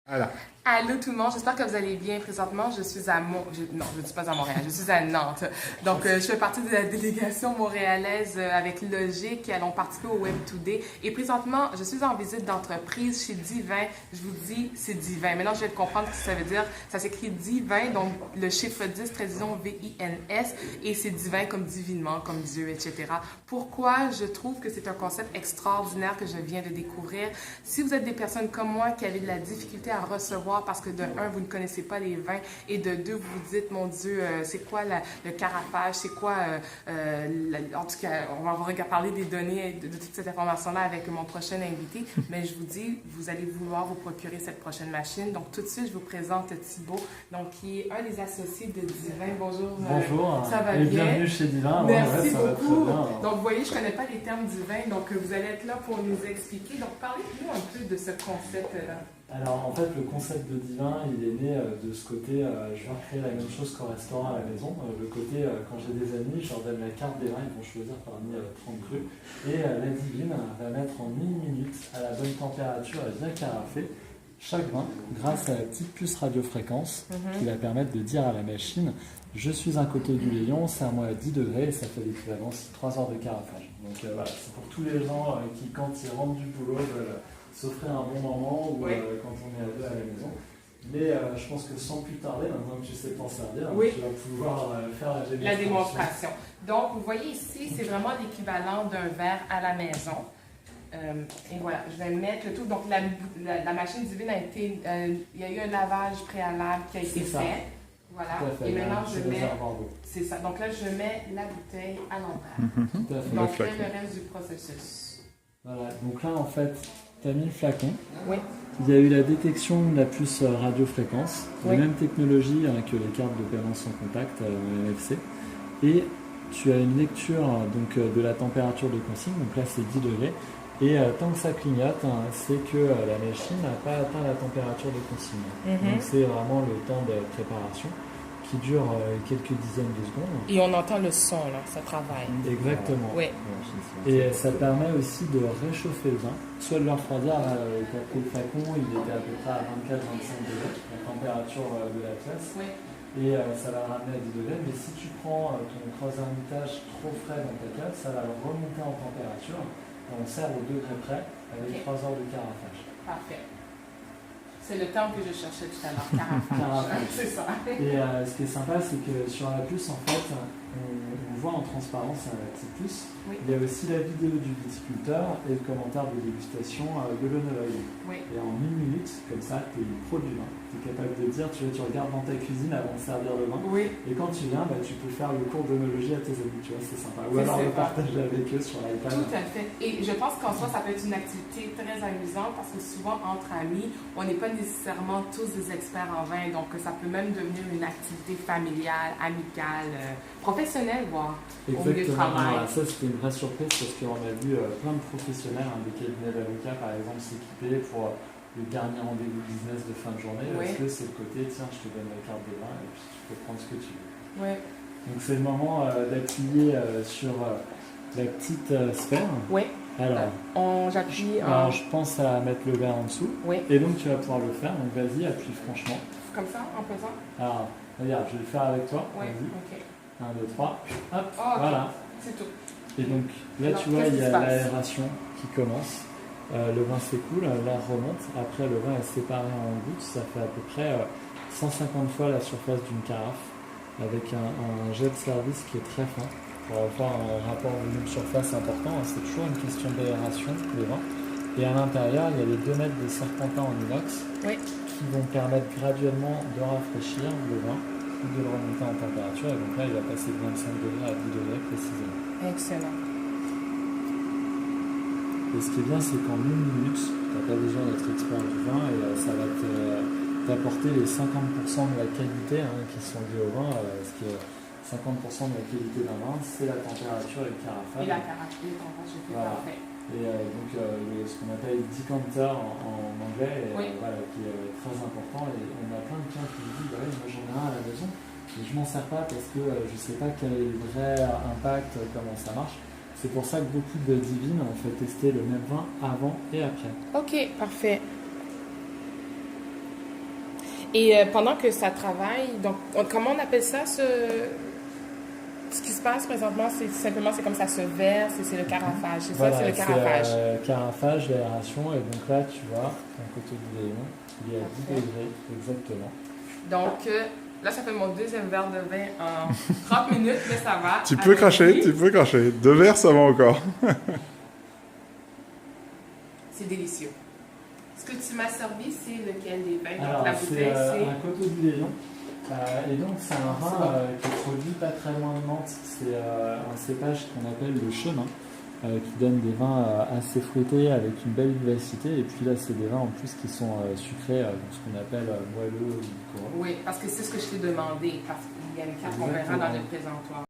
Voilà. Allô tout le monde, j'espère que vous allez bien. Présentement, je suis à non, je ne suis pas à Montréal, je suis à Nantes. Donc, je fais partie de la délégation montréalaise avec Logique qui allons participer au Web Today. Et présentement, je suis en visite d'entreprise chez Divin. Je vous dis, c'est Divin. Maintenant, je vais comprendre ce que ça veut dire. Ça s'écrit Divin, donc le chiffre 10, traduisons V-I-N-S, et c'est divin comme divinement, comme Dieu, etc. Pourquoi je trouve que c'est un concept extraordinaire que je viens de découvrir? Si vous êtes des personnes comme moi qui avez de la difficulté à recevoir parce que de un, vous ne connaissez pas les vins et de deux, vous vous dites, mon Dieu, c'est quoi le carafage, c'est quoi, en tout cas, on va parler des données, de toute cette information-là avec mon prochain invité, mais je vous dis, vous allez vouloir vous procurer cette prochaine machine. Donc, tout de suite, je vous présente Thibaut, donc, qui est un des associés de Divin. Bonjour. Bonjour. Ça va et bien? Bienvenue chez Divin. Merci ça beaucoup. Va très bien. Donc, vous voyez, je ne connais pas les termes du vin, donc vous allez être là pour nous expliquer. Donc, parlez-nous un peu de ce concept-là. Alors, en fait, le concept de Divin, il est né de ce côté, je vais recréer la même chose qu'au restaurant à la maison. Le côté, quand j'ai des amis, je leur donne la carte des vins, ils vont choisir parmi 30 crus. Et la Divine va mettre en 1 minute, à la bonne température et bien carafé, chaque vin, grâce à la petite puce radiofréquence qui va permettre de dire à la machine je suis un coteau du Léon, serre-moi à 10 degrés et ça fait l'équivalent de 3 heures de carafage. Donc voilà, c'est pour tous les gens qui, quand ils rentrent du boulot, veulent s'offrir un bon moment ou quand on est à deux à la maison. Mais je pense que sans plus tarder, maintenant que tu sais t'en servir, tu vas pouvoir faire la démonstration. Donc, vous voyez ici, c'est vraiment l'équivalent d'un verre à la maison. Et voilà, je vais mettre le tout. Donc, la machine Divine a été... il y a eu un lavage préalable qui a été fait. Voilà. Fait, et maintenant, je mets... C'est ça. Donc là, je mets la bouteille à l'envers. Donc, je fais le reste du processus. Voilà. Donc là, en fait, tu as mis le flacon. Oui. Il y a eu la détection de la puce radiofréquence, oui. la même technologie que les cartes de paiement sans contact NFC. Et tu as une lecture donc, de la température de consigne. Donc là, c'est 10 degrés. Et tant que ça clignote, c'est que la machine n'a pas atteint la température de consigne. Donc c'est vraiment le temps de préparation qui dure quelques dizaines de secondes. Et on entend le son, là, ça travaille. Exactement. Oui. Et ça permet aussi de réchauffer le vin, soit de le refroidir. Quand le flacon, il était à peu près à 24-25 degrés, la température de la pièce. Oui. Et ça va le ramener à 10 degrés. Mais si tu prends ton croise-hermitage trop frais dans ta cave, ça va le remonter en température. On sert au degré près avec 3 heures de carafage. Parfait. C'est le terme que je cherchais tout à l'heure, carafage. C'est ça. Et ce qui est sympa, c'est que sur la puce, en fait, on voit en transparence la petite puce. Oui. Il y a aussi la vidéo du viticulteur et le commentaire de dégustation de l'œnologue. Oui. Et en 1 minute, comme ça, tu es pro du vin. Tu es capable de dire, tu regardes dans ta cuisine avant de servir le vin. Oui. Et quand tu viens, tu peux faire le cours d'œnologie à tes amis, tu vois, c'est sympa. Ou alors le partager avec eux sur l'iPad. Tout à fait. Et je pense qu'en soi, ça peut être une activité très amusante parce que souvent, entre amis, on n'est pas nécessairement tous des experts en vin. Donc, ça peut même devenir une activité familiale, amicale, professionnelle, voire au milieu de travail. Voilà, ça, c'était une vraie surprise parce qu'on a vu plein de professionnels, des cabinets d'avocats, par exemple, s'équiper pour le dernier rendez-vous business de fin de journée, parce que c'est le côté, tiens, je te donne la carte de vin et puis tu peux prendre ce que tu veux. Oui. Donc c'est le moment d'appuyer sur la petite sphère. Oui. Alors, j'appuie. Alors, je pense à mettre le verre en dessous. Oui. Et donc tu vas pouvoir le faire. Donc vas-y, appuie franchement. Comme ça, en pesant. Alors, regarde, je vais le faire avec toi. Oui. Vas-y. Ok. 1, 2, 3. Hop, voilà. C'est tout. Et donc là, tu vois, il y a l'aération qui commence. Le vin s'écoule, l'air remonte. Après, le vin est séparé en gouttes. Ça fait à peu près 150 fois la surface d'une carafe avec un jet de service qui est très fin pour avoir un rapport volume-surface important. C'est toujours une question d'aération, le vin. Et à l'intérieur, il y a les 2 mètres de serpentin en inox qui vont permettre graduellement de rafraîchir le vin ou de le remonter en température. Et donc là, il va passer de 25 degrés à 10 degrés précisément. Excellent. Et ce qui est bien, c'est qu'en 1 minute, tu n'as pas besoin d'être expert du vin et ça va t'apporter les 50% de la qualité qui sont liés au vin. Ce qui est 50% de la qualité d'un vin, c'est la température et le carafage. Et la carafage, c'est parfait. Et donc ce qu'on appelle decanter en anglais, qui est très important. Et on a plein de clients qui me disent moi j'en ai un à la maison, mais je m'en sers pas parce que je ne sais pas quel est le vrai impact, comment ça marche. C'est pour ça que beaucoup de divines ont fait tester le même vin avant et après. Ok, parfait. Et pendant que ça travaille, donc comment on appelle ça, ce qui se passe présentement, c'est simplement c'est comme ça se verse et c'est le carafage. C'est Voilà, ça, c'est le carafage. Carafage, l'aération, et donc là tu vois, d'un côté du Léon, il est à 10 Parfait. degrés exactement. Donc là, ça fait mon deuxième verre de vin en 30 minutes, mais ça va. Tu peux cracher, tu peux cracher. 2 verres, ça va encore. C'est délicieux. Ce que tu m'as servi, c'est lequel des vins? Alors, Donc la c'est bouteille, c'est... un Coteau du Léon. Et donc, c'est un C'est vin bon. qui est produit pas très loin de Nantes. C'est un cépage qu'on appelle le chemin, qui donne des vins assez fruités avec une belle vivacité. Et puis là, c'est des vins en plus qui sont sucrés, donc ce qu'on appelle moelleux ou liquoreux. Oui, parce que c'est ce que je t'ai demandé, parce qu'il y a une carte qu'on verra dans le présentoir.